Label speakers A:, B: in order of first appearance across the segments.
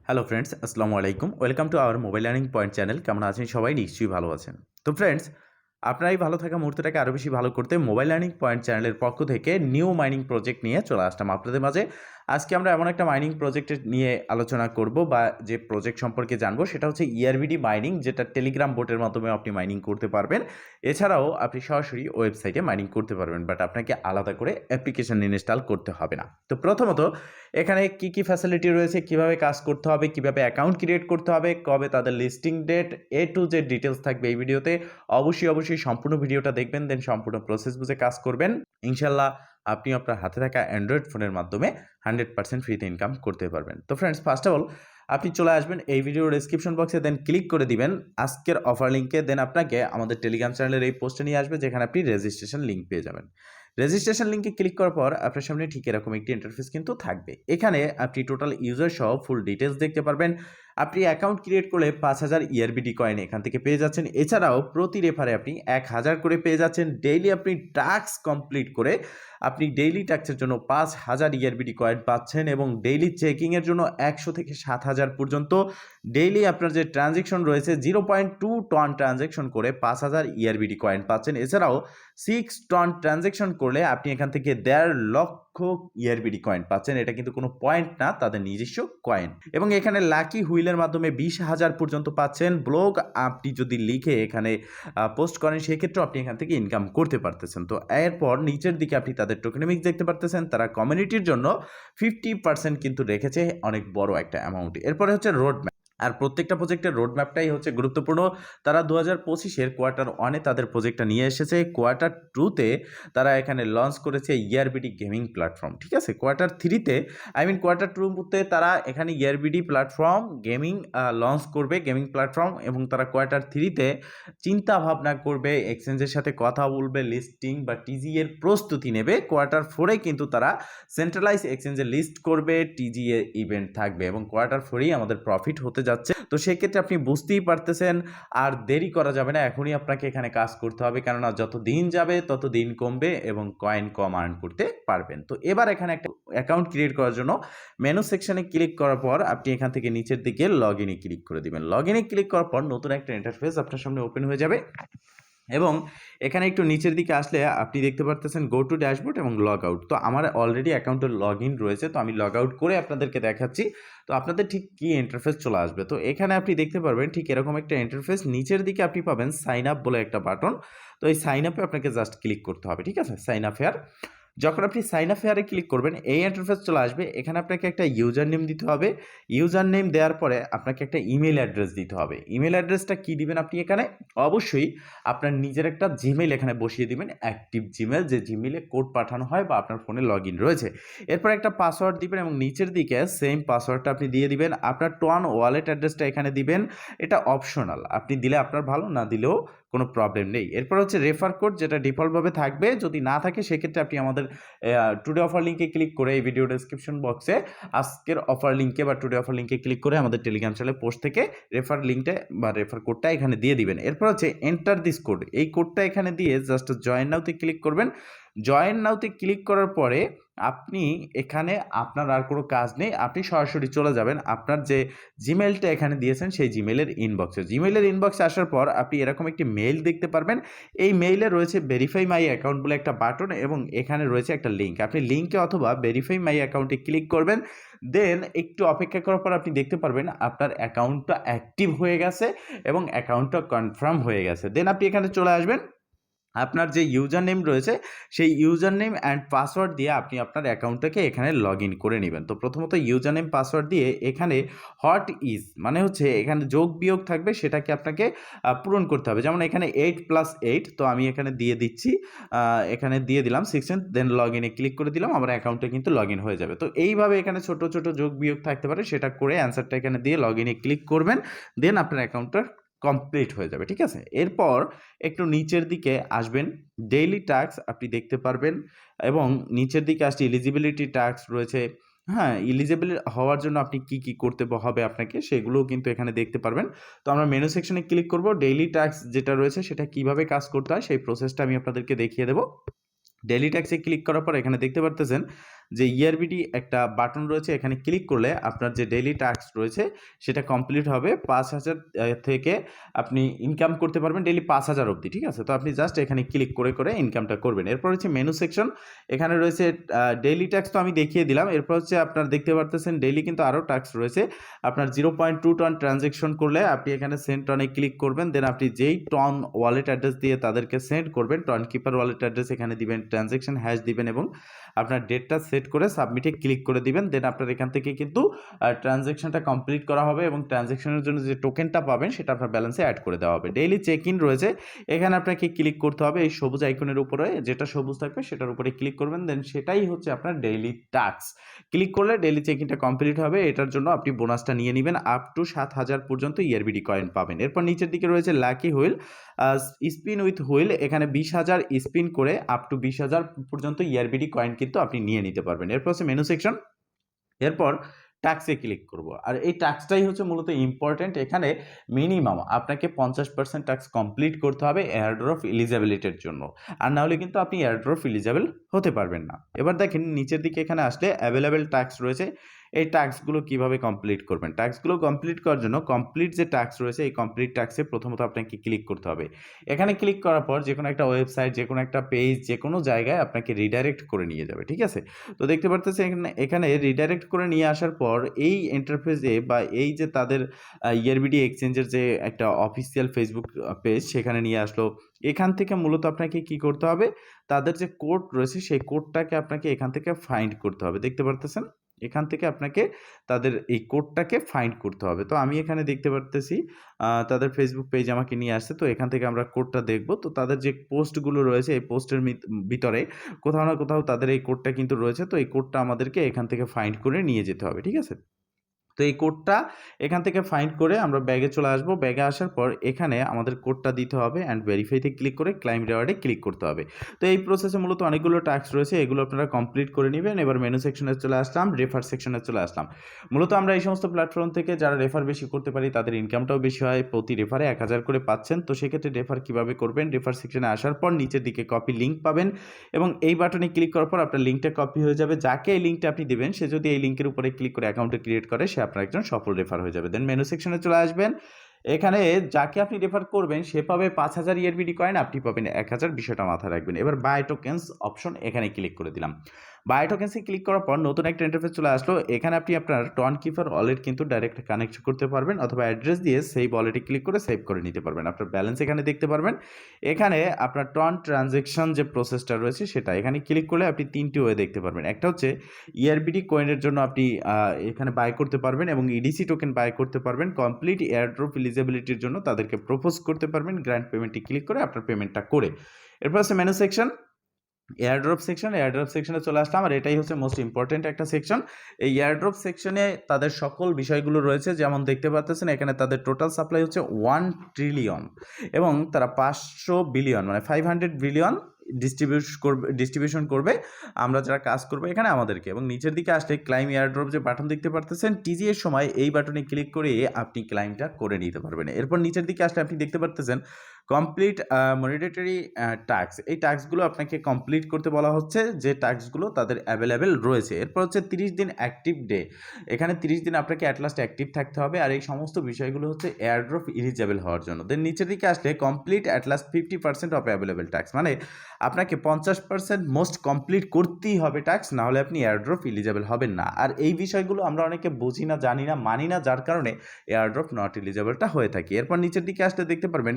A: Hello friends, আসসালামু আলাইকুম। Welcome to our mobile learning point channel. কেমন আছেন সবাই? নিশ্চয়ই ভালো আছেন। তো ফ্রেন্ডস, আপনার এই ভালো থাকা মুহূর্তটাকে আরও বেশি ভালো করতে মোবাইল লার্নিং পয়েন্ট চ্যানেলের পক্ষ থেকে নিউ মাইনিং প্রজেক্ট নিয়ে চলে আসলাম আপনাদের মাঝে। আজকে আমরা এমন একটা মাইনিং প্রজেক্টের নিয়ে আলোচনা করব বা যে প্রজেক্ট সম্পর্কে জানবো সেটা হচ্ছে ইআরবিডি মাইনিং, যেটা টেলিগ্রাম বোটের মাধ্যমে আপনি মাইনিং করতে পারবেন। এছাড়াও আপনি সরাসরি ওয়েবসাইটে মাইনিং করতে পারবেন, বাট আপনাকে আলাদা করে অ্যাপ্লিকেশন ইনস্টল করতে হবে না। তো প্রথমত এখানে কি কি ফ্যাসিলিটি রয়েছে, কিভাবে কাজ করতে হবে, কিভাবে অ্যাকাউন্ট ক্রিয়েট করতে হবে, কবে তাদের listing date, A to Z details থাকবে এই ভিডিওতে। অবশ্যই সম্পূর্ণ ভিডিওটা দেখবেন, দেন সম্পূর্ণ প্রসেস বুঝে কাজ করবেন। ইনশাল্লাহ আপনি আপনার হাতে থাকা অ্যান্ড্রয়েড ফোনের মাধ্যমে 100% ফ্রিতে ইনকাম করতে পারবেন। তো ফ্রেন্ডস, ফার্স্ট অফ অল আপনি চলে আসবেন এই ভিডিওর ডেসক্রিপশন বক্সে, দেন ক্লিক করে দিবেন আজকের অফার লিঙ্কে। দেন আপনাকে আমাদের টেলিগ্রাম চ্যানেলের এই পোস্টে নিয়ে আসবে, যেখানে আপনি রেজিস্ট্রেশন লিঙ্ক পেয়ে যাবেন। রেজিস্ট্রেশন লিঙ্কে ক্লিক করার পর আপনার সামনে ঠিক এরকম একটি ইন্টারফেস কিন্তু থাকবে। এখানে আপনি টোটাল ইউজার সহ ফুল ডিটেলস দেখতে পারবেন। আপনি অ্যাকাউন্ট ক্রিয়েট করলে 5000 ইআরবিডি কয়েন এখান থেকে পেয়ে যাচ্ছেন। এছাড়াও প্রতি রেফারে আপনি 1000 করে পেয়ে যাচ্ছেন। ডেইলি আপনি টাস্ক কমপ্লিট করে আপনি ডেইলি টাস্কের জন্য 5000 ইআরবিডি কয়েন পাচ্ছেন, এবং ডেইলি চেকিংয়ের জন্য 100 থেকে 7000 পর্যন্ত। ডেইলি আপনার যে ট্রানজেকশন রয়েছে 0.2 টন ট্রানজেকশন করে 5000 ইআরবিডি কয়েন পাচ্ছেন। এছাড়াও 6 টন ট্রানজেকশন করলে আপনি এখান থেকে 1.5 লক্ষ ইআরবিডি কয়েন পাচ্ছেন। এটা কিন্তু কোনো পয়েন্ট না, তাদের নিজস্ব কয়েন। এবং এখানে লাকি হুইলের মাধ্যমে 20,000 পর্যন্ত পাচ্ছেন। ব্লগ আপনি যদি লিখে এখানে পোস্ট করেন, সেক্ষেত্রেও আপনি এখান থেকে ইনকাম করতে পারতেছেন। তো এরপর নিচের দিকে আপনি তাদের টোকেনমিক্স দেখতে পারতেছেন। তারা কমিউনিটির জন্য 50% কিন্তু রেখেছে, অনেক বড় একটা অ্যামাউন্ট। এরপরে হচ্ছে রোড ম্যাপ। আর প্রত্যেকটা প্রজেক্টের রোডম্যাপটাই হচ্ছে গুরুত্বপূর্ণ। তারা 2025-এর কোয়ার্টার 1-এ তাদের প্রজেক্টটা নিয়ে এসেছে। কোয়ার্টার 2-তে তারা এখানে লঞ্চ করেছে ইআরবিডি গেমিং প্ল্যাটফর্ম, ঠিক আছে। কোয়ার্টার 3-তে কোয়ার্টার 2-তে তারা এখানে ইআরবিডি প্ল্যাটফর্ম গেমিং লঞ্চ করবে, গেমিং প্ল্যাটফর্ম। এবং তারা কোয়ার্টার 3-তে চিন্তা ভাবনা করবে, এক্সচেঞ্জের সাথে কথা বলবে, লিস্টিং বা টিজি এর প্রস্তুতি নেবে। কোয়ার্টার 4-এ কিন্তু তারা সেন্ট্রালাইজ এক্সচেঞ্জে লিস্ট করবে, টিজি এ ইভেন্ট থাকবে, এবং কোয়ার্টার 4-ই আমাদের প্রফিট হতে যাচ্ছে। তো সেক্ষেত্রে আপনি বুঝতেই পারতেছেন, আর দেরি করা যাবে না, এখনই আপনাকে এখানে কাজ করতে হবে, কেননা যত দিন যাবে তত দিন কমবে এবং কয়েন কম আর্ন করতে পারবেন। তো এবার এখানে একটা অ্যাকাউন্ট ক্রিয়েট করার জন্য মেনু সেকশনে ক্লিক করার পর আপনি এখান থেকে নিচের দিকে লগ ইনে ক্লিক করে দিবেন। লগ ইনে ক্লিক করার পর নতুন একটা ইন্টারফেস আপনার সামনে ওপেন হয়ে যাবে, এবং এখানে একটু নিচের দিকে আসলে আপনি দেখতে পারতেছেন গো টু ড্যাশবোর্ড এবং লগ আউট। তো আমার অলরেডি অ্যাকাউন্টে লগ ইন রয়েছে, তো আমি লগ আউট করে আপনাদেরকে দেখাচ্ছি। তো আপনাদের ঠিক কি ইন্টারফেস চলে আসবে। তো এখানে আপনি দেখতে পারবেন ঠিক এরকম একটা ইন্টারফেস। নিচের দিকে আপনি পাবেন সাইন আপ বলে একটা বাটন। তো এই সাইন আপে আপনাকে জাস্ট ক্লিক করতে হবে, ঠিক আছে। সাইন আপ হেয়ার, যখন আপনি সাইন আপ হেয়ারে ক্লিক করবেন এই ইন্টারফেস চলে আসবে। এখানে আপনাকে একটা ইউজার নেম দিতে হবে। ইউজার নেম দেওয়ার পরে আপনাকে একটা ইমেল অ্যাড্রেস দিতে হবে। ইমেল অ্যাড্রেসটা কি দিবেন আপনি এখানে? অবশ্যই আপনার নিজের একটা জিমেইল এখানে বসিয়ে দিবেন, অ্যাক্টিভ জিমেইল, যে জিমেইলে কোড পাঠানো হয় বা আপনার ফোনে লগ ইন রয়েছে। এরপর একটা পাসওয়ার্ড দিবেন, এবং নিচের দিকে সেম পাসওয়ার্ডটা আপনি দিয়ে দিবেন। আপনার টোয়ান ওয়ালেট অ্যাড্রেসটা এখানে দিবেন। এটা অপশনাল, আপনি দিলে আপনার ভালো, না দিলেও কোনো প্রবলেম নেই। এরপর হচ্ছে রেফার কোড, যেটা ডিফল্টভাবে থাকবে। যদি না থাকে সেক্ষেত্রে আপনি আমাদের টুডে অফার লিঙ্কে ক্লিক করে এই ভিডিও ডেসক্রিপশন বক্সে আজকের অফার লিঙ্কে বা টুডে অফার লিঙ্কে ক্লিক করে আমাদের টেলিগ্রাম চ্যানেলের পোস্ট থেকে রেফার লিঙ্কটা বা রেফার কোডটা এখানে দিয়ে দিবেন। এরপর হচ্ছে এন্টার দিস কোড, এই কোডটা এখানে দিয়ে জাস্ট জয়েন নাওতে ক্লিক করবেন। জয়েন নাওতে ক্লিক করার পরে আপনি এখানে আপনার আর কোনো কাজ নেই, আপনি সরাসরি চলে যাবেন আপনার যে জিমেইলটা এখানে দিয়েছেন সেই জিমেইলের ইনবক্সে। জিমেইলের ইনবক্সে আসার পর আপনি এরকম একটি মেইল দেখতে পারবেন। এই মেইলে রয়েছে ভেরিফাই মাই অ্যাকাউন্ট বলে একটা বাটন, এবং এখানে রয়েছে একটা লিঙ্ক। আপনি লিঙ্কে অথবা ভেরিফাই মাই অ্যাকাউন্টে ক্লিক করবেন। দেন একটু অপেক্ষা করার পর আপনি দেখতে পারবেন আপনার অ্যাকাউন্টটা অ্যাক্টিভ হয়ে গেছে এবং অ্যাকাউন্টটা কনফার্ম হয়ে গেছে। দেন আপনি এখানে চলে আসবেন। আপনার যে ইউজার নেম রয়েছে সেই ইউজার নেম অ্যান্ড পাসওয়ার্ড দিয়ে আপনি আপনার অ্যাকাউন্টটাকে এখানে লগ ইন করে নেবেন। তো প্রথমত ইউজার নেম পাসওয়ার্ড দিয়ে এখানে হোয়াট ইজ মানে হচ্ছে এখানে যোগ বিয়োগ থাকবে, সেটাকে আপনাকে পূরণ করতে হবে। যেমন এখানে 8 + 8, তো আমি এখানে দিয়ে দিচ্ছি, এখানে দিয়ে দিলাম 16। দেন লগ ইনে ক্লিক করে দিলাম, আমার অ্যাকাউন্টে কিন্তু লগ ইন হয়ে যাবে। তো এইভাবে এখানে ছোট ছোট যোগ বিয়োগ থাকতে পারে, সেটা করে অ্যান্সারটা এখানে দিয়ে লগ ইনে ক্লিক করবেন। দেন আপনার অ্যাকাউন্টটা কমপ্লিট হয়ে যাবে, ঠিক আছে। এরপর একটু নিচের দিকে আসবেন, ডেইলি টাস্ক আপনি দেখতে পারবেন, এবং নিচের দিকে আসলে এলিজিবিলিটি টাস্ক রয়েছে। হ্যাঁ, এলিজিবল হওয়ার জন্য আপনি কি কি করতে হবে আপনাকে, সেগুলোও কিন্তু এখানে দেখতে পারবেন। তো আমরা মেনু সেকশনে ক্লিক করব। ডেইলি টাস্ক যেটা রয়েছে সেটা কিভাবে কাজ করতে হয় সেই প্রসেসটা আমি আপনাদেরকে দেখিয়ে দেবো। ডেইলি ট্যাক্সে ক্লিক করার পর এখানে দেখতে পারতেছেন যে ইআরবিডি একটা বাটন রয়েছে, এখানে ক্লিক করলে আপনার যে ডেইলি টাস্ক রয়েছে সেটা কমপ্লিট হবে। ৫,০০০ থেকে আপনি ইনকাম করতে পারবেন ডেইলি ৫,০০০ অবধি, ঠিক আছে? তো আপনি জাস্ট এখানে ক্লিক করে ইনকামটা করবেন। এরপর হচ্ছে মেনু সেকশন, এখানে রয়েছে ডেইলি টাস্ক তো আমি দেখিয়ে দিলাম। এরপর হচ্ছে আপনার দেখতে পারতেছেন ডেইলি কিন্তু আরও টাস্ক রয়েছে। আপনার 0.2 টন ট্রানজ্যাকশন করলে আপনি এখানে সেন্ড টনে ক্লিক করবেন, দেন আপনি যেই টন ওয়ালেট অ্যাড্রেস দিয়ে তাদেরকে সেন্ড করবেন, টন কিপার ওয়ালেট অ্যাড্রেস এখানে দিবেন, ট্রানজ্যাকশন হ্যাশ দিবেন এবং আপনার ডেটটা সেট করে সাবমিটে ক্লিক করে দিবেন। দেন আপনার এখান থেকে কিন্তু ট্রানজ্যাকশনটা কমপ্লিট করা হবে এবং ট্রানজ্যাকশনের জন্য যে টোকেনটা পাবেন সেটা আপনার ব্যালেন্সে অ্যাড করে দেওয়া হবে। ডেইলি চেক ইন রয়েছে, এখানে আপনাকে ক্লিক করতে হবে এই সবুজ আইকনের উপরে, যেটা সবুজ থাকবে সেটার উপরে ক্লিক করবেন, দেন সেটাই হচ্ছে আপনার ডেইলি টাস্ক। ক্লিক করলে ডেইলি চেক ইনটা কমপ্লিট হবে। এটার জন্য আপনি বোনাসটা নিয়ে নেবেন, আপ টু ৭,০০০ পর্যন্ত ইআরবিডি কয়েন পাবেন। এরপর নিচের দিকে রয়েছে lucky wheel, spin with wheel, এখানে ২০,০০০ স্পিন করে আপ টু ২০,০০০ পর্যন্ত ইআরবিডি কয়েন কিন্তু আপনি নিয়ে নিতে পারবেন। এরপর হচ্ছে মেনু সেকশন, এরপর টাস্কে ক্লিক করব। আর এই টাস্কটাই হচ্ছে মূলত ইম্পর্টেন্ট। এখানে মিনিমাম আপনাকে ৫০% টাস্ক কমপ্লিট করতে হবে এয়ারড্রপ এলিজিবিলিটির জন্য, আর না হলে কিন্তু আপনি এয়ারড্রপ এলিজিবল হতে পারবেন না। এবার দেখেন নিচের দিকে এখানে আসলে অ্যাভেলেবেল টাস্ক রয়েছে, এই টাস্কগুলো কিভাবে কমপ্লিট করবেন। টাস্কগুলো কমপ্লিট করার জন্য কমপ্লিট যে টাস্ক রয়েছে এই কমপ্লিট টাস্কে প্রথমত আপনাকে ক্লিক করতে হবে। এখানে ক্লিক করার পর যে কোনো একটা ওয়েবসাইট, যে কোনো একটা পেজ, যে কোনো জায়গায় আপনাকে রিডাইরেক্ট করে নিয়ে যাবে, ঠিক আছে? তো দেখতে পারতেছেন এখানে রিডাইরেক্ট করে নিয়ে আসার পর এই ইন্টারফেসে বা এই যে তাদের ইআরবিডি এক্সচেঞ্জের যে একটা অফিসিয়াল ফেসবুক পেজ সেখানে নিয়ে আসলো। এখান থেকে মূলত আপনাকে কি করতে হবে, তাদের যে কোড রয়েছে সেই কোডটাকে আপনাকে এখান থেকে ফাইন্ড করতে হবে। দেখতে পারতেছেন এখান থেকে আপনাকে তাদের এই কোডটাকে ফাইন্ড করতে হবে। তো আমি এখানে দেখতে পারতেছি তাদের ফেসবুক পেজ আমাকে নিয়ে আসছে। তো এখান থেকে আমরা কোডটা দেখব। তো তাদের যে পোস্টগুলো রয়েছে এই পোস্টের ভিতরে কোথাও না কোথাও তাদের এই কোডটা কিন্তু রয়েছে। তো এই কোডটা আমাদেরকে এখান থেকে ফাইন্ড করে নিয়ে যেতে হবে, ঠিক আছে? তো এই কোডটা এখান থেকে ফাইন্ড করে আমরা ব্যাগে চলে আসবো। ব্যাগে আসার পর এখানে আমাদের কোডটা দিতে হবে অ্যান্ড ভেরিফাইতে ক্লিক করে ক্লাইম রিওয়ার্ডে ক্লিক করতে হবে। তো এই প্রসেসে মূলত অনেকগুলো টাস্ক রয়েছে, এগুলো আপনারা কমপ্লিট করে নিবেন। এবার মেনু সেকশনে চলে আসলাম, রেফার সেকশনে চলে আসলাম। মূলত আমরা এই সমস্ত প্ল্যাটফর্ম থেকে যারা রেফার বেশি করতে পারি তাদের ইনকামটাও বেশি হয়, প্রতি রেফারে ১,০০০ করে পাচ্ছেন। তো সেক্ষেত্রে রেফার কীভাবে করবেন, রেফার সেকশনে আসার পর নিচের দিকে কপি লিঙ্ক পাবেন এবং এই বাটনে ক্লিক করার পর আপনার লিঙ্কটা কপি হয়ে যাবে। যাকে এই লিঙ্কটা আপনি দেবেন সে যদি এই লিঙ্কের উপরে ক্লিক করে অ্যাকাউন্টে ক্রিয়েট করে সে আপনার একজন সফল রেফার হয়ে যাবে। দেন মেনু সেকশনে চলে আসবেন, এখানে যাকে আপনি রেফার করবেন সে পাবে ৫,০০০ ইআরবিডি কয়েন, আপনি পাবেন ১,০০০, বিষয়টা মাথায় রাখবেন। এবার বাই টোকেন্স অপশন এখানে ক্লিক করে দিলাম। বাই টোকেন্সে ক্লিক করার পর নতুন একটা ইন্টারফেস চলে আসলো। এখানে আপনি আপনার টন কিপার ওয়ালেট কিন্তু ডাইরেক্ট কানেক্ট করতে পারবেন অথবা অ্যাড্রেস দিয়ে সেই ওয়ালেটে ক্লিক করে সেভ করে নিতে পারবেন। আপনার ব্যালেন্স এখানে দেখতে পারবেন। এখানে আপনার টন ট্রানজ্যাকশন যে প্রসেসটা রয়েছে সেটা এখানে ক্লিক করলে আপনি ৩টি ওয়ে দেখতে পারবেন। একটা হচ্ছে ইআরবিডি কয়েনের জন্য আপনি এখানে বাই করতে পারবেন এবং ইডিসি টোকেন বাই করতে পারবেন। কমপ্লিট এয়ারড্রপ এলিজিবিলিটির জন্য তাদেরকে প্রপোজ করতে পারবেন। গ্র্যান্ড পেমেন্টে ক্লিক করে আপনার পেমেন্টটা করে। এরপর আছে menu section, airdrop section. Airdrop সেকশনে চলে আসলাম আর এটাই হচ্ছে মোস্ট ইম্পর্টেন্ট একটা সেকশন। এই এয়ারড্রপ সেকশনে তাদের সকল বিষয়গুলো রয়েছে, যেমন দেখতে পাচ্ছেন এখানে তাদের টোটাল সাপ্লাই হচ্ছে 1 ট্রিলিয়ন এবং তারা 500 বিলিয়ন মানে 500 বিলিয়ন ডিস্ট্রিবিউশন করবে আমরা যারা কাজ করবো এখানে আমাদেরকে। এবং নিচের দিকে আসলে ক্লাইম এয়ারড্রপ যে বাটন দেখতে পারতেছেন টিজি এর সময় এই বাটনে ক্লিক করে আপনি ক্লাইমটা করে নিতে পারবেন। এরপর নিচের দিকে আসলে আপনি দেখতে পারতেছেন কমপ্লিট মনিটরি টাস্ক, এই টাস্কগুলো আপনাকে কমপ্লিট করতে বলা হচ্ছে যে টাস্কগুলো তাদের অ্যাভেলেবেল রয়েছে। এরপর হচ্ছে 30 দিন অ্যাক্টিভ ডে, এখানে 30 দিন আপনাকে অ্যাটলাস্ট অ্যাক্টিভ থাকতে হবে আর এই সমস্ত বিষয়গুলো হচ্ছে এয়ারড্রপ এলিজিবল হওয়ার জন্য। দেন নিচের দিকে আসলে complete at least 50% of available task, মানে আপনাকে 50% মোস্ট কমপ্লিট করতেই হবে টাস্ক, না হলে আপনি এয়ারড্রপ এলিজিবল হবেন না। আর এই বিষয়গুলো আমরা অনেকে বুঝি না, জানি না, মানি না, যার কারণে এয়ারড্রপ নট এলিজিবলটা হয়ে থাকে। এরপর নিচের দিকে আসলে দেখতে পারবেন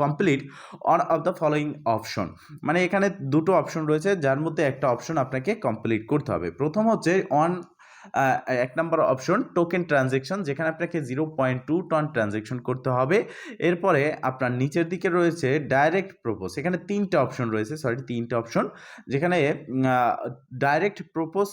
A: complete on of the following option, মানে এখানে দুটো অপশন রয়েছে যার মধ্যে একটা অপশন আপনাকে কমপ্লিট করতে হবে। প্রথম হচ্ছে on ১ number option token transaction, যেখানে আপনাকে 0.2 টন ট্রানজ্যাকশন করতে হবে। এরপরে আপনার নিচের দিকে রয়েছে ডাইরেক্ট প্রপোজ, এখানে 3টে অপশন রয়েছে, 3টে অপশন, যেখানে ডাইরেক্ট প্রপোজ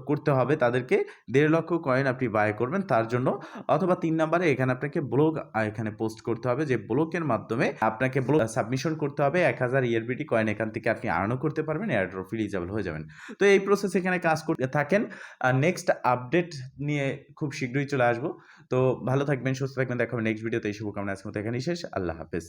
A: করতে হবে তাদেরকে 1.5 লক্ষ কয়েন আপনি বাই করবেন তার জন্য, অথবা 3 নম্বরে এখানে আপনাকে ব্লগ এখানে পোস্ট করতে হবে, যে ব্লকের মাধ্যমে আপনাকে ব্লগ সাবমিশন করতে হবে। 1000 ইআরবিডি কয়েন এখান থেকে আপনি আর্নও করতে পারবেন, এয়ারড্রপ এলিজিবল হয়ে যাবেন। তো এই প্রসেস এখানে কাজ করতে থাকেন। আর নেক্সট আপডেট নিয়ে খুব শীঘ্রই চলে আসবো। তো ভালো থাকবেন, সুস্থ থাকবেন, দেখা হবে নেক্সট ভিডিওতে। এই শুভকামনা আজকের মতো এখানেই শেষ। আল্লাহ হাফেজ।